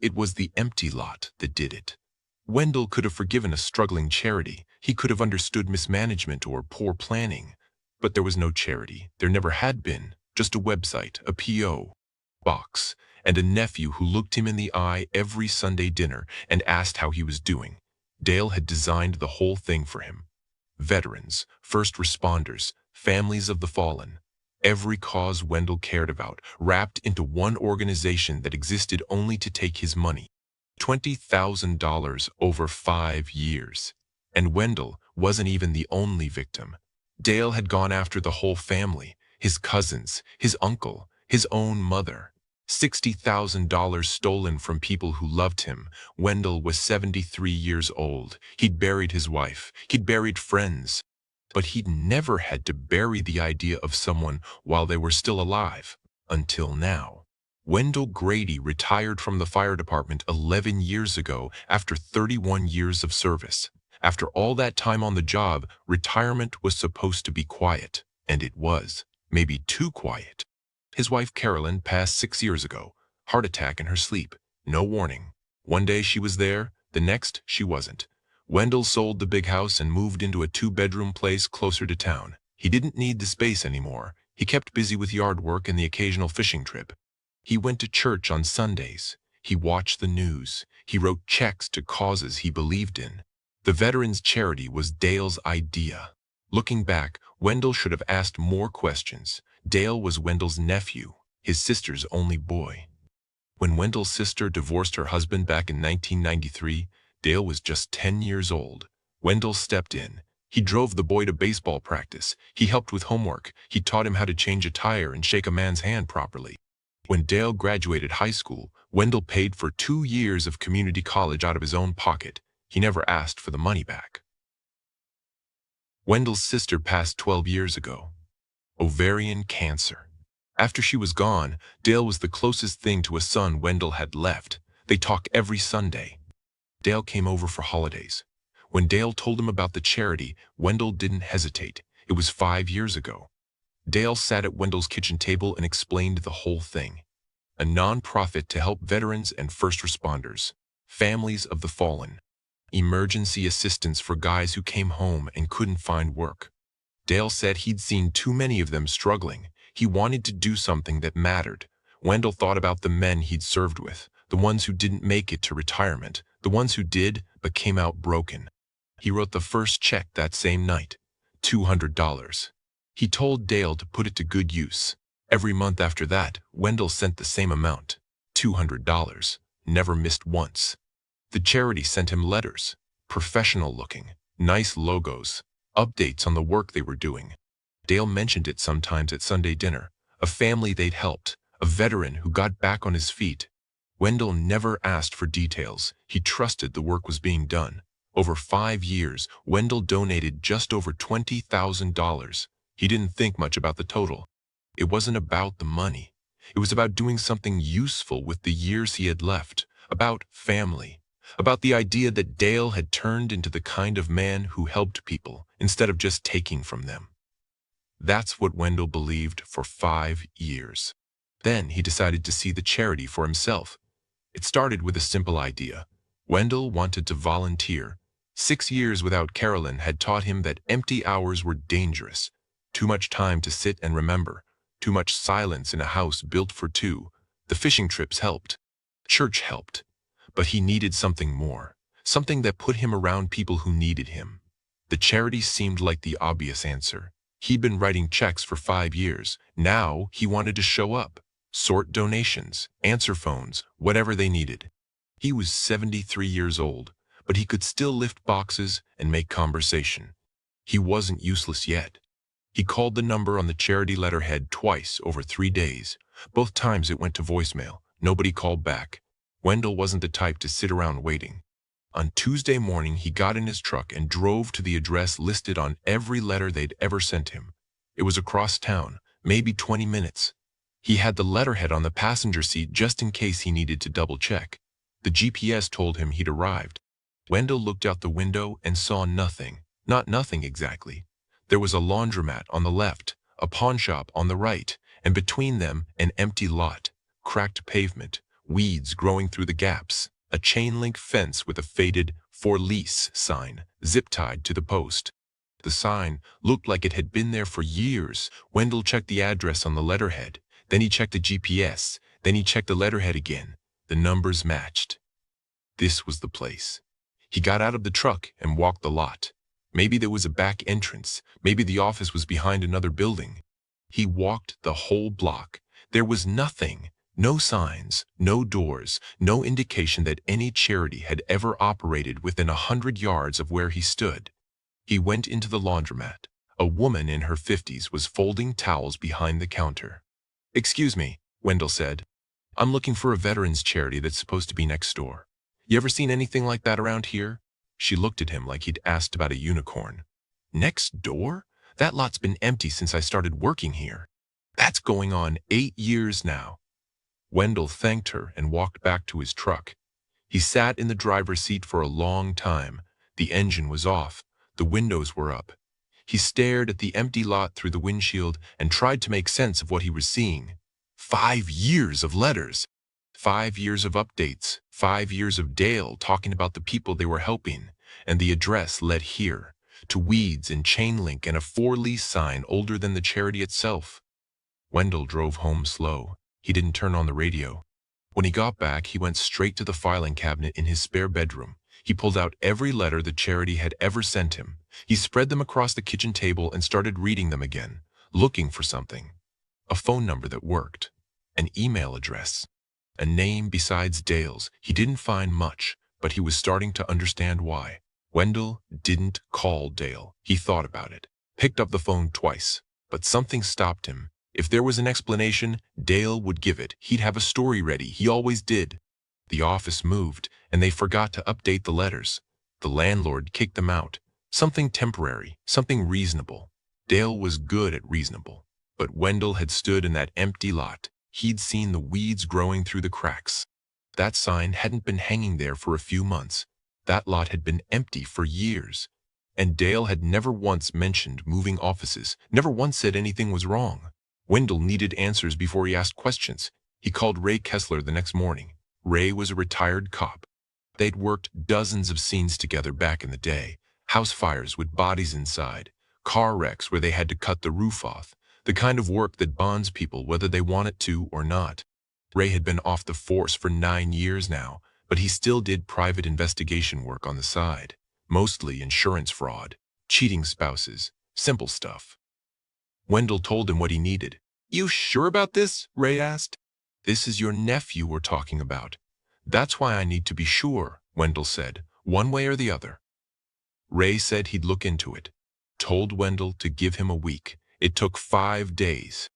It was the empty lot that did it. Wendell could have forgiven a struggling charity. He could have understood mismanagement or poor planning. But there was no charity. There never had been. Just a website, a P.O. box, and a nephew who looked him in the eye every Sunday dinner and asked how he was doing. Dale had designed the whole thing for him. Veterans, first responders, families of the fallen. Every cause Wendell cared about, wrapped into one organization that existed only to take his money. $20,000 over 5 years. And Wendell wasn't even the only victim. Dale had gone after the whole family, his cousins, his uncle, his own mother. $60,000 stolen from people who loved him. Wendell was 73 years old. He'd buried his wife. He'd buried friends. But he'd never had to bury the idea of someone while they were still alive. Until now. Wendell Grady retired from the fire department 11 years ago after 31 years of service. After all that time on the job, retirement was supposed to be quiet. And it was. Maybe too quiet. His wife Carolyn passed 6 years ago. Heart attack in her sleep. No warning. One day she was there, the next she wasn't. Wendell sold the big house and moved into a 2-bedroom place closer to town. He didn't need the space anymore. He kept busy with yard work and the occasional fishing trip. He went to church on Sundays. He watched the news. He wrote checks to causes he believed in. The Veterans Charity was Dale's idea. Looking back, Wendell should have asked more questions. Dale was Wendell's nephew, his sister's only boy. When Wendell's sister divorced her husband back in 1993, Dale was just 10 years old. Wendell stepped in. He drove the boy to baseball practice. He helped with homework. He taught him how to change a tire and shake a man's hand properly. When Dale graduated high school, Wendell paid for 2 years of community college out of his own pocket. He never asked for the money back. Wendell's sister passed 12 years ago. Ovarian cancer. After she was gone, Dale was the closest thing to a son Wendell had left. They talk every Sunday. Dale came over for holidays. When Dale told him about the charity, Wendell didn't hesitate. It was 5 years ago. Dale sat at Wendell's kitchen table and explained the whole thing. A non-profit to help veterans and first responders, families of the fallen. Emergency assistance for guys who came home and couldn't find work. Dale said he'd seen too many of them struggling. He wanted to do something that mattered. Wendell thought about the men he'd served with, the ones who didn't make it to retirement, the ones who did but came out broken. He wrote the first check that same night, $200. He told Dale to put it to good use. Every month after that, Wendell sent the same amount, $200, never missed once. The charity sent him letters, professional looking, nice logos, updates on the work they were doing. Dale mentioned it sometimes at Sunday dinner, a family they'd helped, a veteran who got back on his feet. Wendell never asked for details. He trusted the work was being done. Over 5 years, Wendell donated just over $20,000. He didn't think much about the total. It wasn't about the money. It was about doing something useful with the years he had left, about family. About the idea that Dale had turned into the kind of man who helped people instead of just taking from them. That's what Wendell believed for 5 years. Then he decided to see the charity for himself. It started with a simple idea. Wendell wanted to volunteer. 6 years without Carolyn had taught him that empty hours were dangerous. Too much time to sit and remember. Too much silence in a house built for two. The fishing trips helped. Church helped. But he needed something more, something that put him around people who needed him. The charity seemed like the obvious answer. He'd been writing checks for 5 years. Now he wanted to show up, sort donations, answer phones, whatever they needed. He was 73 years old, but he could still lift boxes and make conversation. He wasn't useless yet. He called the number on the charity letterhead twice over 3 days. Both times it went to voicemail. Nobody called back. Wendell wasn't the type to sit around waiting. On Tuesday morning, he got in his truck and drove to the address listed on every letter they'd ever sent him. It was across town, maybe 20 minutes. He had the letterhead on the passenger seat just in case he needed to double-check. The GPS told him he'd arrived. Wendell looked out the window and saw nothing. Not nothing exactly. There was a laundromat on the left, a pawn shop on the right, and between them, an empty lot, cracked pavement. weeds growing through the gaps, a chain-link fence with a faded "For Lease" sign zip-tied to the post. The sign looked like it had been there for years. Wendell checked the address on the letterhead. Then he checked the GPS. Then he checked the letterhead again. The numbers matched. This was the place. He got out of the truck and walked the lot. Maybe there was a back entrance. Maybe the office was behind another building. He walked the whole block. There was nothing. No signs, no doors, no indication that any charity had ever operated within 100 yards of where he stood. He went into the laundromat. A woman in her 50s was folding towels behind the counter. "Excuse me," Wendell said. "I'm looking for a veterans charity that's supposed to be next door. You ever seen anything like that around here?" She looked at him like he'd asked about a unicorn. "Next door? That lot's been empty since I started working here. That's going on 8 years now." Wendell thanked her and walked back to his truck. He sat in the driver's seat for a long time. The engine was off. The windows were up. He stared at the empty lot through the windshield and tried to make sense of what he was seeing. 5 years of letters. 5 years of updates. 5 years of Dale talking about the people they were helping. And the address led here, to weeds and chain link and a "For Lease" sign older than the charity itself. Wendell drove home slow. He didn't turn on the radio. When he got back, he went straight to the filing cabinet in his spare bedroom. He pulled out every letter the charity had ever sent him. He spread them across the kitchen table and started reading them again, looking for something. A phone number that worked. An email address. A name besides Dale's. He didn't find much, but he was starting to understand why. Wendell didn't call Dale. He thought about it. Picked up the phone twice. But something stopped him. If there was an explanation, Dale would give it. He'd have a story ready. He always did. The office moved, and they forgot to update the letters. The landlord kicked them out. Something temporary, something reasonable. Dale was good at reasonable. But Wendell had stood in that empty lot. He'd seen the weeds growing through the cracks. That sign hadn't been hanging there for a few months. That lot had been empty for years. And Dale had never once mentioned moving offices, never once said anything was wrong. Wendell needed answers before he asked questions. He called Ray Kessler the next morning. Ray was a retired cop. They'd worked dozens of scenes together back in the day. House fires with bodies inside. Car wrecks where they had to cut the roof off. The kind of work that bonds people whether they want it to or not. Ray had been off the force for 9 years now, but he still did private investigation work on the side. Mostly insurance fraud, cheating spouses, simple stuff. Wendell told him what he needed. "You sure about this?" Ray asked. "This is your nephew we're talking about. That's why I need to be sure," Wendell said, "one way or the other." Ray said he'd look into it. Told Wendell to give him a week. It took 5 days.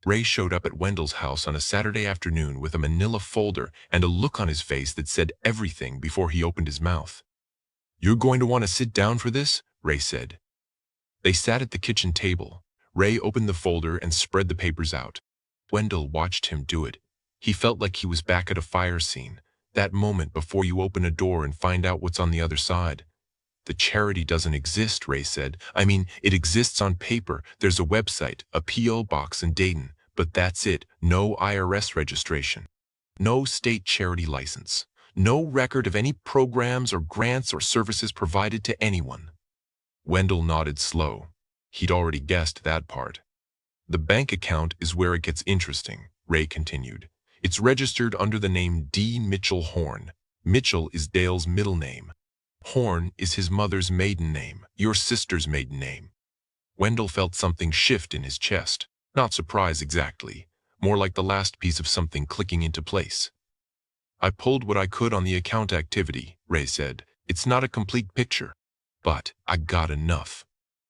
Ray showed up at Wendell's house on a Saturday afternoon with a manila folder and a look on his face that said everything before he opened his mouth. "You're going to want to sit down for this," Ray said. They sat at the kitchen table. Ray opened the folder and spread the papers out. Wendell watched him do it. He felt like he was back at a fire scene, that moment before you open a door and find out what's on the other side. "The charity doesn't exist," Ray said. "I mean, it exists on paper. There's a website, a P.O. box in Dayton, but that's it. No IRS registration. No state charity license. No record of any programs or grants or services provided to anyone." Wendell nodded slow. He'd already guessed that part. "The bank account is where it gets interesting," Ray continued. "It's registered under the name D. Mitchell Horn. Mitchell is Dale's middle name. Horn is his mother's maiden name, your sister's maiden name." Wendell felt something shift in his chest. Not surprise exactly. More like the last piece of something clicking into place. "I pulled what I could on the account activity," Ray said. "It's not a complete picture, but I got enough."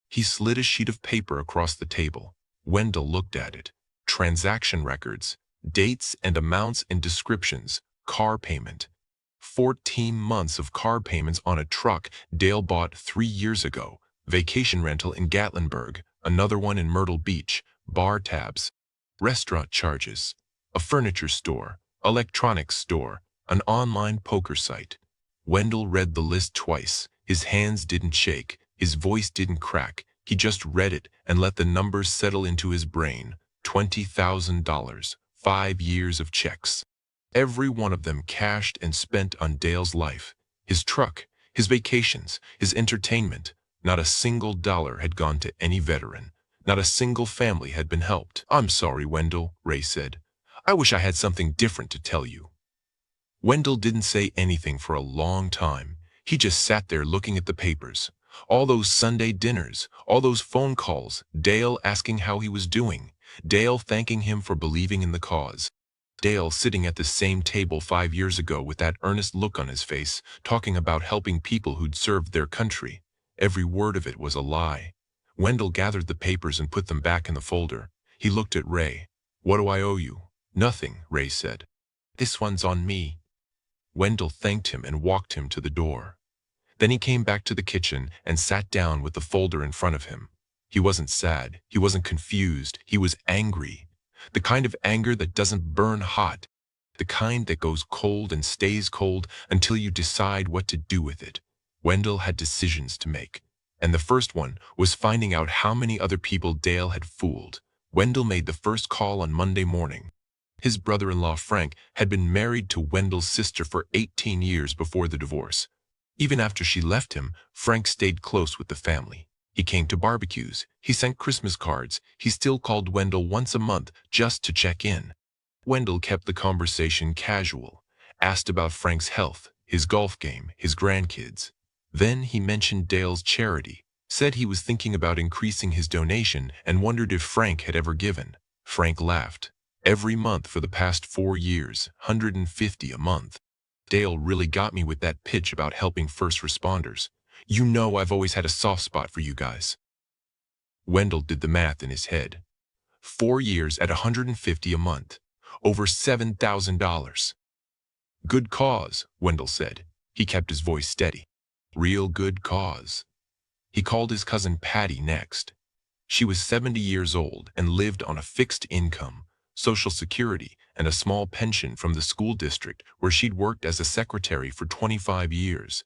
He slid a sheet of paper across the table. Wendell looked at it. Transaction records, dates and amounts and descriptions, car payment. 14 months of car payments on a truck Dale bought 3 years ago, vacation rental in Gatlinburg, another one in Myrtle Beach, bar tabs, restaurant charges, a furniture store, electronics store, an online poker site. Wendell read the list twice. His hands didn't shake. His voice didn't crack. He just read it and let the numbers settle into his brain. $20,000, 5 years of checks. every one of them cashed and spent on Dale's life. His truck, his vacations, his entertainment. Not a single dollar had gone to any veteran. Not a single family had been helped. "I'm sorry, Wendell," Ray said. "I wish I had something different to tell you." Wendell didn't say anything for a long time. He just sat there looking at the papers. All those Sunday dinners, all those phone calls, Dale asking how he was doing, Dale thanking him for believing in the cause. Dale sitting at the same table 5 years ago with that earnest look on his face, talking about helping people who'd served their country. Every word of it was a lie. Wendell gathered the papers and put them back in the folder. He looked at Ray. "What do I owe you?" "Nothing," Ray said. "This one's on me." Wendell thanked him and walked him to the door. Then he came back to the kitchen and sat down with the folder in front of him. He wasn't sad. He wasn't confused. He was angry. The kind of anger that doesn't burn hot. The kind that goes cold and stays cold until you decide what to do with it. Wendell had decisions to make. And the first one was finding out how many other people Dale had fooled. Wendell made the first call on Monday morning. His brother-in-law Frank had been married to Wendell's sister for 18 years before the divorce. Even after she left him, Frank stayed close with the family. He came to barbecues. He sent Christmas cards. He still called Wendell once a month just to check in. Wendell kept the conversation casual, asked about Frank's health, his golf game, his grandkids. Then he mentioned Dale's charity, said he was thinking about increasing his donation and wondered if Frank had ever given. Frank laughed. "Every month for the past 4 years, $150 a month. Dale really got me with that pitch about helping first responders. You know I've always had a soft spot for you guys." Wendell did the math in his head. 4 years at $150 a month. Over $7,000. "Good cause," Wendell said. He kept his voice steady. "Real good cause." He called his cousin Patty next. She was 70 years old and lived on a fixed income, Social Security, and a small pension from the school district where she'd worked as a secretary for 25 years.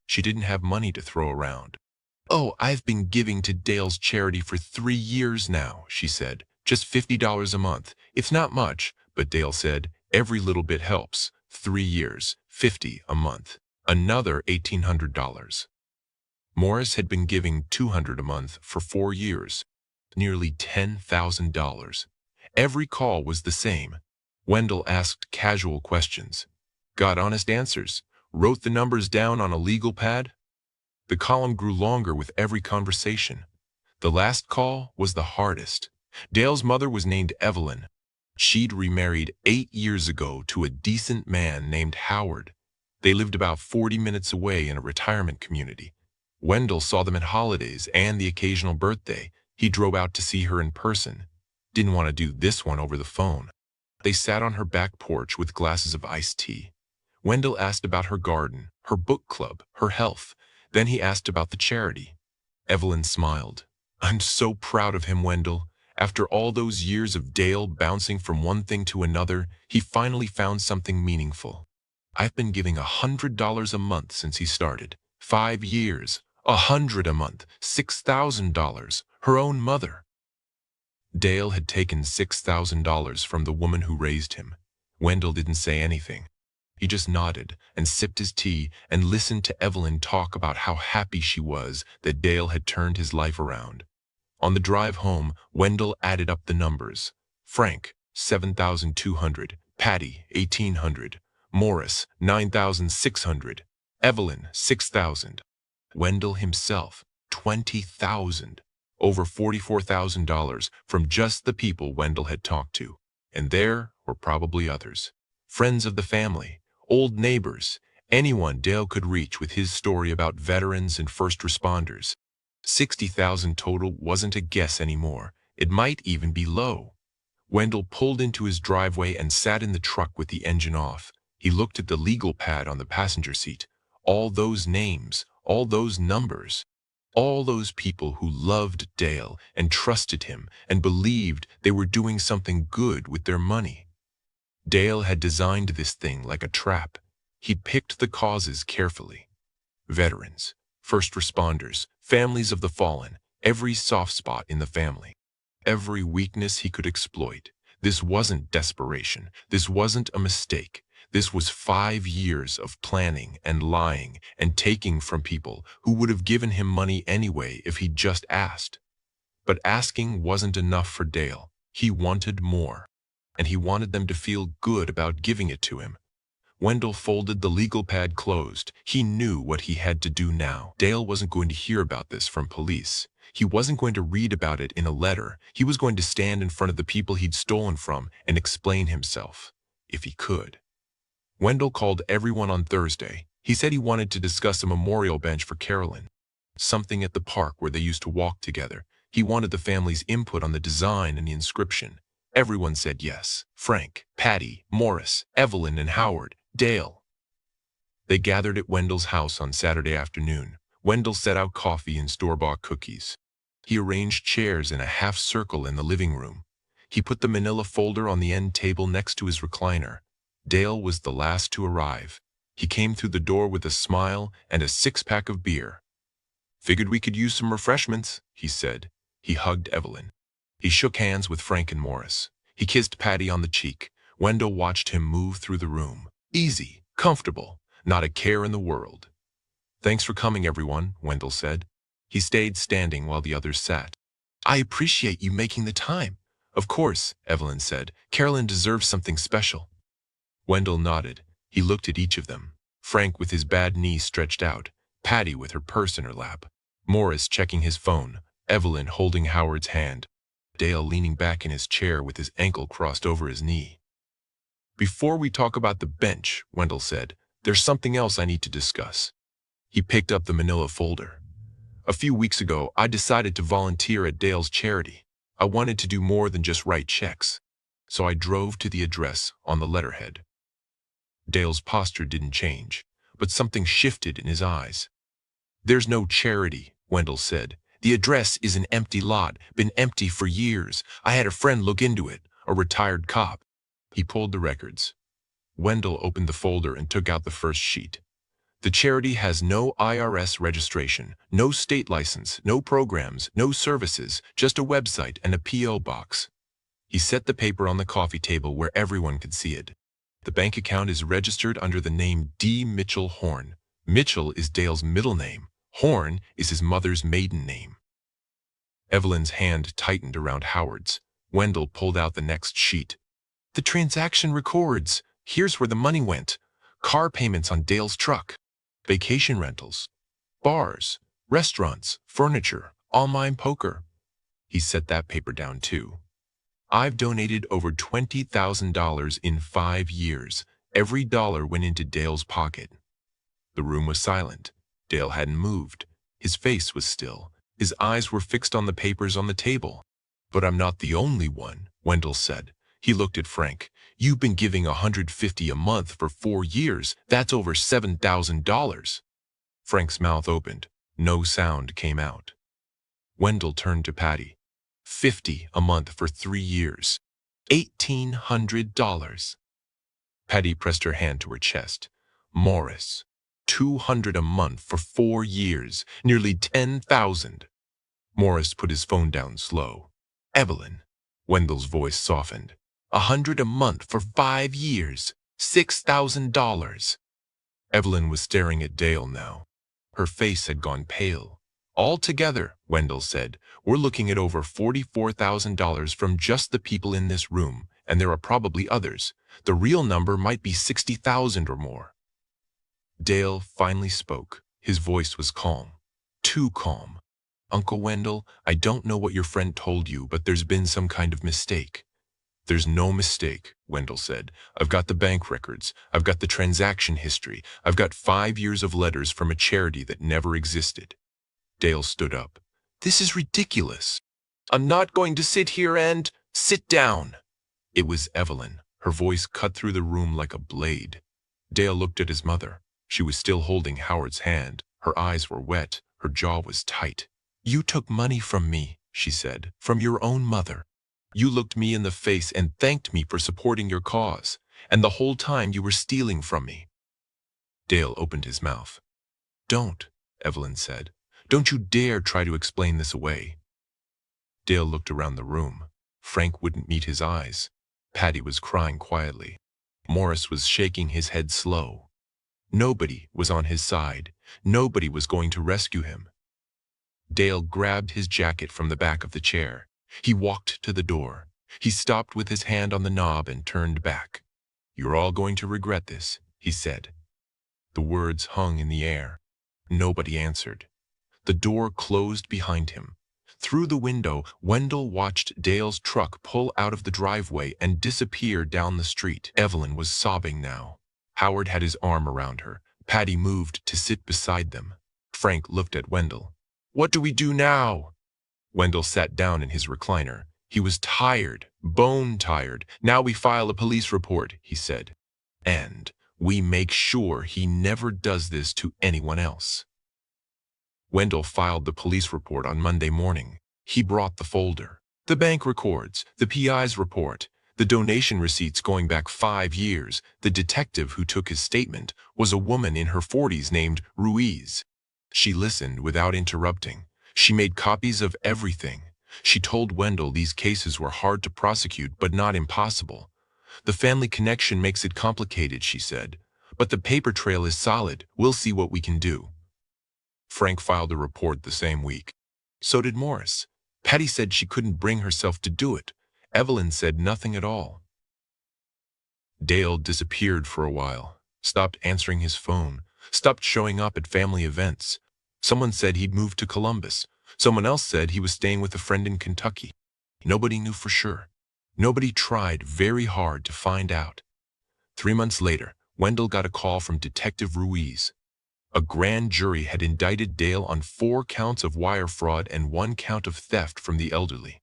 She didn't have money to throw around. "Oh, I've been giving to Dale's charity for 3 years now," she said. "Just $50 a month. It's not much," but Dale said, "Every little bit helps. 3 years, $50 a month. Another $1,800. Morris had been giving $200 a month for 4 years. Nearly $10,000. Every call was the same. Wendell asked casual questions. Got honest answers. Wrote the numbers down on a legal pad. The column grew longer with every conversation. The last call was the hardest. Dale's mother was named Evelyn. She'd remarried 8 years ago to a decent man named Howard. They lived about 40 minutes away in a retirement community. Wendell saw them at holidays and the occasional birthday. He drove out to see her in person. Didn't want to do this one over the phone. They sat on her back porch with glasses of iced tea. Wendell asked about her garden, her book club, her health. Then he asked about the charity. Evelyn smiled. "I'm so proud of him, Wendell. After all those years of Dale bouncing from one thing to another, he finally found something meaningful. I've been giving $100 a month since he started. 5 years. $100 a month. $6,000. Her own mother." Dale had taken $6,000 from the woman who raised him. Wendell didn't say anything. He just nodded and sipped his tea and listened to Evelyn talk about how happy she was that Dale had turned his life around. On the drive home, Wendell added up the numbers. Frank, $7,200. Patty, $1,800. Morris, $9,600. Evelyn, $6,000. Wendell himself, $20,000. Over $44,000 from just the people Wendell had talked to. And there were probably others. Friends of the family, old neighbors, anyone Dale could reach with his story about veterans and first responders. 60,000 total wasn't a guess anymore. It might even be low. Wendell pulled into his driveway and sat in the truck with the engine off. He looked at the legal pad on the passenger seat. All those names, all those numbers, all those people who loved Dale and trusted him and believed they were doing something good with their money. Dale had designed this thing like a trap. He'd picked the causes carefully. Veterans, first responders, families of the fallen, every soft spot in the family. Every weakness he could exploit. This wasn't desperation. This wasn't a mistake. This was 5 years of planning and lying and taking from people who would have given him money anyway if he'd just asked. But asking wasn't enough for Dale. He wanted more, and he wanted them to feel good about giving it to him. Wendell folded the legal pad closed. He knew what he had to do now. Dale wasn't going to hear about this from police. He wasn't going to read about it in a letter. He was going to stand in front of the people he'd stolen from and explain himself, if he could. Wendell called everyone on Thursday. He said he wanted to discuss a memorial bench for Carolyn, something at the park where they used to walk together. He wanted the family's input on the design and the inscription. Everyone said yes. Frank, Patty, Morris, Evelyn, and Howard. Dale. They gathered at Wendell's house on Saturday afternoon. Wendell set out coffee and store-bought cookies. He arranged chairs in a half circle in the living room. He put the manila folder on the end table next to his recliner. Dale was the last to arrive. He came through the door with a smile and a 6-pack of beer. "Figured we could use some refreshments," he said. He hugged Evelyn. He shook hands with Frank and Morris. He kissed Patty on the cheek. Wendell watched him move through the room. Easy, comfortable, not a care in the world. "Thanks for coming, everyone," Wendell said. He stayed standing while the others sat. "I appreciate you making the time." "Of course," Evelyn said. "Carolyn deserves something special." Wendell nodded. He looked at each of them. Frank with his bad knee stretched out. Patty with her purse in her lap. Morris checking his phone. Evelyn holding Howard's hand. Dale leaning back in his chair with his ankle crossed over his knee. "Before we talk about the bench," Wendell said, "there's something else I need to discuss." He picked up the manila folder. "A few weeks ago, I decided to volunteer at Dale's charity. I wanted to do more than just write checks. So I drove to the address on the letterhead." Dale's posture didn't change, but something shifted in his eyes. "There's no charity," Wendell said. "The address is an empty lot, been empty for years. I had a friend look into it, a retired cop." He pulled the records. Wendell opened the folder and took out the first sheet. "The charity has no IRS registration, no state license, no programs, no services, just a website and a P.O. box." He set the paper on the coffee table where everyone could see it. "The bank account is registered under the name D. Mitchell Horn. Mitchell is Dale's middle name. Horn is his mother's maiden name." Evelyn's hand tightened around Howard's. Wendell pulled out the next sheet. "The transaction records. Here's where the money went. Car payments on Dale's truck. Vacation rentals. Bars. Restaurants. Furniture. Online poker." He set that paper down too. "I've donated over $20,000 in 5 years. Every dollar went into Dale's pocket." The room was silent. Dale hadn't moved. His face was still. His eyes were fixed on the papers on the table. "But I'm not the only one," Wendell said. He looked at Frank. "You've been giving $150 a month for 4 years. That's over $7,000. Frank's mouth opened. No sound came out. Wendell turned to Patty. $50 a month for 3 years. $1,800. Patty pressed her hand to her chest. "Morris, $200 a month for 4 years. Nearly $10,000. Morris put his phone down slow. "Evelyn." Wendell's voice softened. $100 a month for 5 years. $6,000. Evelyn was staring at Dale now. Her face had gone pale. "Altogether," Wendell said, "we're looking at over $44,000 from just the people in this room, and there are probably others. The real number might be 60,000 or more." Dale finally spoke. His voice was calm. Too calm. "Uncle Wendell, I don't know what your friend told you, but there's been some kind of mistake." "There's no mistake," Wendell said. "I've got the bank records. I've got the transaction history. I've got 5 years of letters from a charity that never existed." Dale stood up. "This is ridiculous. I'm not going to sit here and—" "Sit down." It was Evelyn. Her voice cut through the room like a blade. Dale looked at his mother. She was still holding Howard's hand. Her eyes were wet. Her jaw was tight. "You took money from me," she said, "from your own mother. You looked me in the face and thanked me for supporting your cause, and the whole time you were stealing from me." Dale opened his mouth. "Don't," Evelyn said. "Don't you dare try to explain this away." Dale looked around the room. Frank wouldn't meet his eyes. Patty was crying quietly. Morris was shaking his head slow. Nobody was on his side. Nobody was going to rescue him. Dale grabbed his jacket from the back of the chair. He walked to the door. He stopped with his hand on the knob and turned back. "You're all going to regret this," he said. The words hung in the air. Nobody answered. The door closed behind him. Through the window, Wendell watched Dale's truck pull out of the driveway and disappear down the street. Evelyn was sobbing now. Howard had his arm around her. Patty moved to sit beside them. Frank looked at Wendell. "What do we do now?" Wendell sat down in his recliner. He was tired, bone-tired. "Now we file a police report," he said. "And we make sure he never does this to anyone else." Wendell filed the police report on Monday morning. He brought the folder. The bank records, the PI's report, the donation receipts going back 5 years. The detective who took his statement was a woman in her 40s named Ruiz. She listened without interrupting. She made copies of everything. She told Wendell these cases were hard to prosecute but not impossible. "The family connection makes it complicated," she said. "But the paper trail is solid. We'll see what we can do." Frank filed a report the same week. So did Morris. Patty said she couldn't bring herself to do it. Evelyn said nothing at all. Dale disappeared for a while, stopped answering his phone, stopped showing up at family events. Someone said he'd moved to Columbus. Someone else said he was staying with a friend in Kentucky. Nobody knew for sure. Nobody tried very hard to find out. 3 months later, Wendell got a call from Detective Ruiz. A grand jury had indicted Dale on 4 counts of wire fraud and 1 count of theft from the elderly.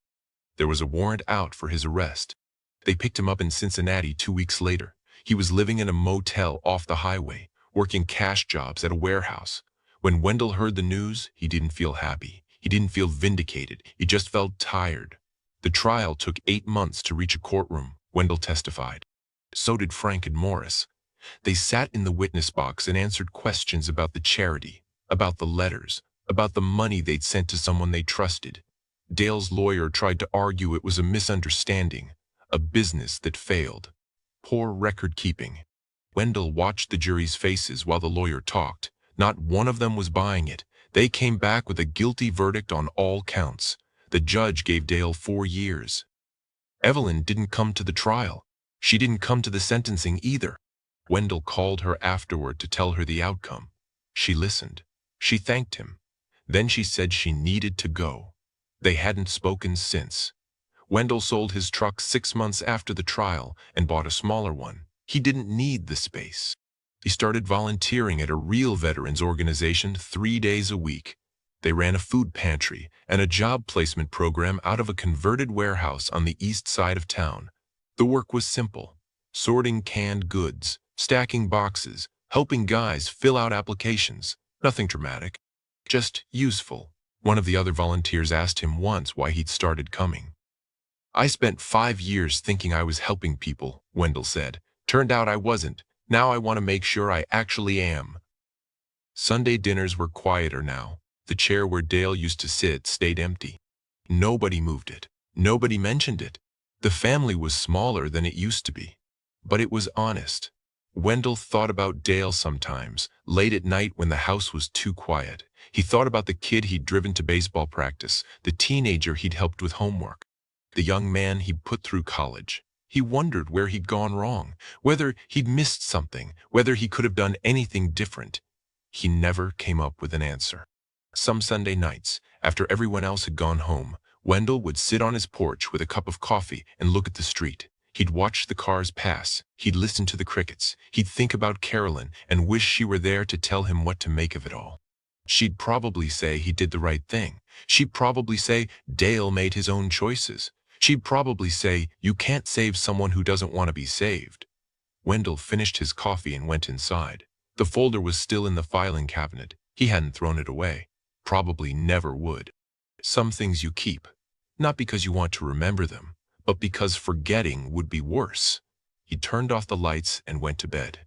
There was a warrant out for his arrest. They picked him up in Cincinnati 2 weeks later. He was living in a motel off the highway, working cash jobs at a warehouse. When Wendell heard the news, he didn't feel happy. He didn't feel vindicated. He just felt tired. The trial took 8 months to reach a courtroom, Wendell testified. So did Frank and Morris. They sat in the witness box and answered questions about the charity, about the letters, about the money they'd sent to someone they trusted. Dale's lawyer tried to argue it was a misunderstanding, a business that failed. Poor record-keeping. Wendell watched the jury's faces while the lawyer talked. Not one of them was buying it. They came back with a guilty verdict on all counts. The judge gave Dale 4 years. Evelyn didn't come to the trial. She didn't come to the sentencing either. Wendell called her afterward to tell her the outcome. She listened. She thanked him. Then she said she needed to go. They hadn't spoken since. Wendell sold his truck 6 months after the trial and bought a smaller one. He didn't need the space. He started volunteering at a real veterans organization 3 days a week. They ran a food pantry and a job placement program out of a converted warehouse on the east side of town. The work was simple: sorting canned goods, stacking boxes, helping guys fill out applications. Nothing dramatic, just useful. One of the other volunteers asked him once why he'd started coming. "I spent 5 years thinking I was helping people," Wendell said. "Turned out I wasn't. Now I want to make sure I actually am." Sunday dinners were quieter now. The chair where Dale used to sit stayed empty. Nobody moved it. Nobody mentioned it. The family was smaller than it used to be. But it was honest. Wendell thought about Dale sometimes, late at night when the house was too quiet. He thought about the kid he'd driven to baseball practice, the teenager he'd helped with homework, the young man he'd put through college. He wondered where he'd gone wrong, whether he'd missed something, whether he could have done anything different. He never came up with an answer. Some Sunday nights, after everyone else had gone home, Wendell would sit on his porch with a cup of coffee and look at the street. He'd watch the cars pass. He'd listen to the crickets. He'd think about Carolyn and wish she were there to tell him what to make of it all. She'd probably say he did the right thing. She'd probably say Dale made his own choices. She'd probably say, "You can't save someone who doesn't want to be saved." Wendell finished his coffee and went inside. The folder was still in the filing cabinet. He hadn't thrown it away. Probably never would. Some things you keep, not because you want to remember them, but because forgetting would be worse. He turned off the lights and went to bed.